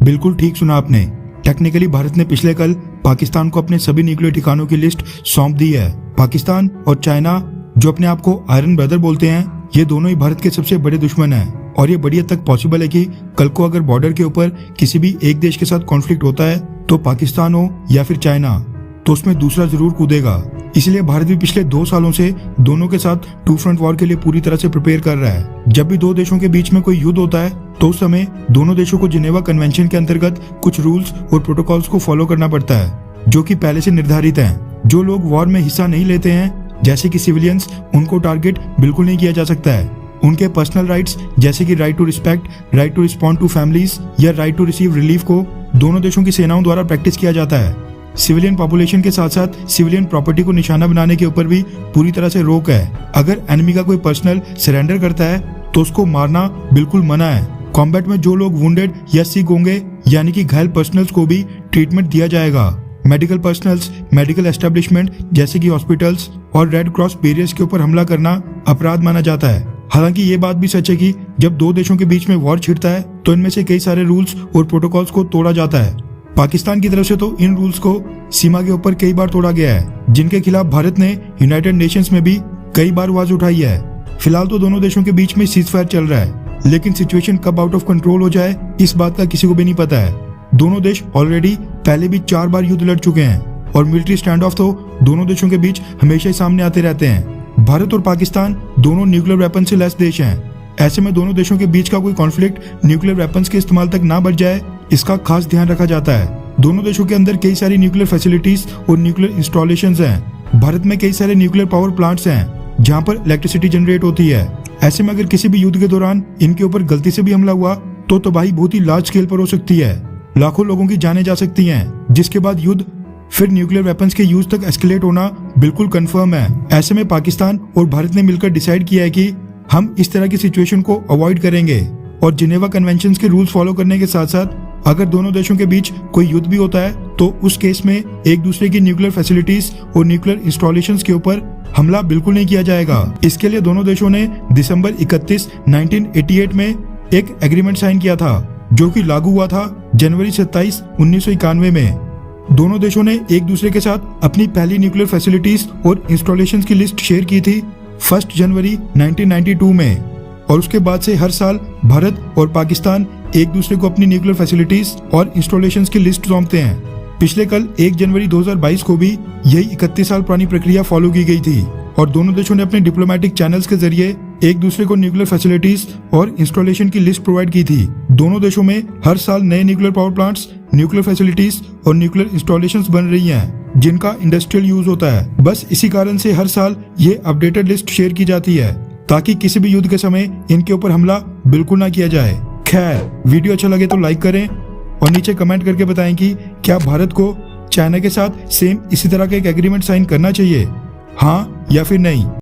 बिल्कुल ठीक सुना आपने। टेक्निकली भारत ने पिछले कल पाकिस्तान को अपने सभी न्यूक्लियर ठिकानों की लिस्ट सौंप दी है। पाकिस्तान और चाइना, जो अपने आप को आयरन ब्रदर बोलते हैं, ये दोनों ही भारत के सबसे बड़े दुश्मन हैं और ये बड़ी हद तक पॉसिबल है कि कल को अगर बॉर्डर के ऊपर किसी भी एक देश के साथ कॉन्फ्लिक्ट होता है तो पाकिस्तान हो या फिर चाइना, तो उसमें दूसरा जरूर कूदेगा। इसलिए भारत भी पिछले 2 सालों से दोनों के साथ 2 फ्रंट वॉर के लिए पूरी तरह से प्रिपेयर कर रहा है। जब भी 2 देशों के बीच में कोई युद्ध होता है तो उस समय दोनों देशों को जिनेवा कन्वेंशन के अंतर्गत कुछ रूल्स और प्रोटोकॉल्स को फॉलो करना पड़ता है, जो कि पहले से निर्धारित हैं। जो लोग वॉर में हिस्सा नहीं लेते हैं, जैसे कि सिविलियंस, उनको टारगेट बिल्कुल नहीं किया जा सकता है। उनके पर्सनल राइट्स जैसे कि right to respect, right to respond to families या राइट टू रिसीव रिलीफ को दोनों देशों की सेनाओं द्वारा प्रैक्टिस किया जाता है। सिविलियन पॉपुलेशन के साथ साथ सिविलियन प्रॉपर्टी को निशाना बनाने के ऊपर भी पूरी तरह से रोक है। अगर एनिमी का कोई पर्सनल सरेंडर करता है तो उसको मारना बिल्कुल मना है। कॉम्बैट में जो लोग वुंडेड या सिक होंगे, यानी कि घायल पर्सनल्स को भी ट्रीटमेंट दिया जाएगा। मेडिकल पर्सनल्स, मेडिकल एस्टेब्लिशमेंट जैसे कि हॉस्पिटल्स और रेड क्रॉस बैरियर्स के ऊपर हमला करना अपराध माना जाता है। हालांकि ये बात भी सच है कि जब 2 देशों के बीच में वॉर छिड़ता है तो इनमें से कई सारे रूल्स और प्रोटोकॉल्स को तोड़ा जाता है। पाकिस्तान की तरफ से तो इन रूल्स को सीमा के ऊपर कई बार तोड़ा गया है, जिनके खिलाफ भारत ने यूनाइटेड नेशंस में भी कई बार आवाज उठाई है। फिलहाल तो दोनों देशों के बीच में सीजफायर चल रहा है, लेकिन सिचुएशन कब आउट ऑफ कंट्रोल हो जाए इस बात का किसी को भी नहीं पता है। दोनों देश ऑलरेडी पहले भी 4 बार युद्ध लड़ चुके हैं और मिलिट्री स्टैंड ऑफ तो दोनों देशों के बीच हमेशा ही सामने आते रहते हैं। भारत और पाकिस्तान दोनों न्यूक्लियर वेपन से लैस देश हैं। ऐसे में दोनों देशों के बीच का कोई कॉन्फ्लिक्ट न्यूक्लियर वेपन्स के इस्तेमाल तक ना बढ़ जाए, इसका खास ध्यान रखा जाता है। दोनों देशों के अंदर कई सारी न्यूक्लियर फैसिलिटीज और न्यूक्लियर इंस्टॉलेशंस हैं। भारत में कई सारे न्यूक्लियर पावर प्लांट्स हैं जहां पर इलेक्ट्रिसिटी जनरेट होती है। ऐसे में अगर किसी भी युद्ध के दौरान इनके ऊपर गलती से भी हमला हुआ तो तबाही बहुत ही लार्ज स्केल पर हो सकती है। लाखों लोगों की जानें जा सकती हैं, जिसके बाद युद्ध फिर न्यूक्लियर वेपन्स के यूज तक एस्केलेट होना बिल्कुल कंफर्म है। ऐसे में पाकिस्तान और भारत ने मिलकर डिसाइड किया है कि हम इस तरह की सिचुएशन को अवॉइड करेंगे और जिनेवा कन्वेंशंस के रूल्स फॉलो करने के साथ साथ अगर दोनों देशों के बीच कोई युद्ध भी होता है तो उस केस में एक दूसरे की न्यूक्लियर फैसिलिटीज और न्यूक्लियर इंस्टॉलेशंस के ऊपर हमला बिल्कुल नहीं किया जाएगा। इसके लिए दोनों देशों ने दिसंबर 31, 1988 में एक एग्रीमेंट साइन किया था, जो कि लागू हुआ था जनवरी 27, 1991 में। दोनों देशों ने एक दूसरे के साथ अपनी पहली न्यूक्लियर फैसिलिटीज और इंस्टॉलेशंस की लिस्ट शेयर की थी 1 जनवरी 1992 में, और उसके बाद से हर साल भारत और पाकिस्तान एक दूसरे को अपनी न्यूक्लियर फैसिलिटीज और इंस्टॉलेशंस की लिस्ट सौंपते हैं। पिछले कल 1 जनवरी 2022 को भी यही 31 साल पुरानी प्रक्रिया फॉलो की गई थी और दोनों देशों ने अपने डिप्लोमेटिक चैनल्स के जरिए एक दूसरे को न्यूक्लियर फैसिलिटीज और इंस्टॉलेशन की लिस्ट प्रोवाइड की थी। दोनों देशों में हर साल नए nuclear power plants, nuclear facilities और न्यूक्लियर इंस्टॉलेशंस बन रही हैं, जिनका इंडस्ट्रियल यूज होता है। बस इसी कारण से हर साल ये अपडेटेड लिस्ट शेयर की जाती है ताकि किसी भी युद्ध के समय इनके ऊपर हमला बिल्कुल ना किया जाए। खैर, वीडियो अच्छा लगे तो लाइक करें और नीचे कमेंट करके बताएं कि क्या भारत को चाइना के साथ सेम इसी तरह का एक एग्रीमेंट साइन करना चाहिए, हाँ या फिर नहीं।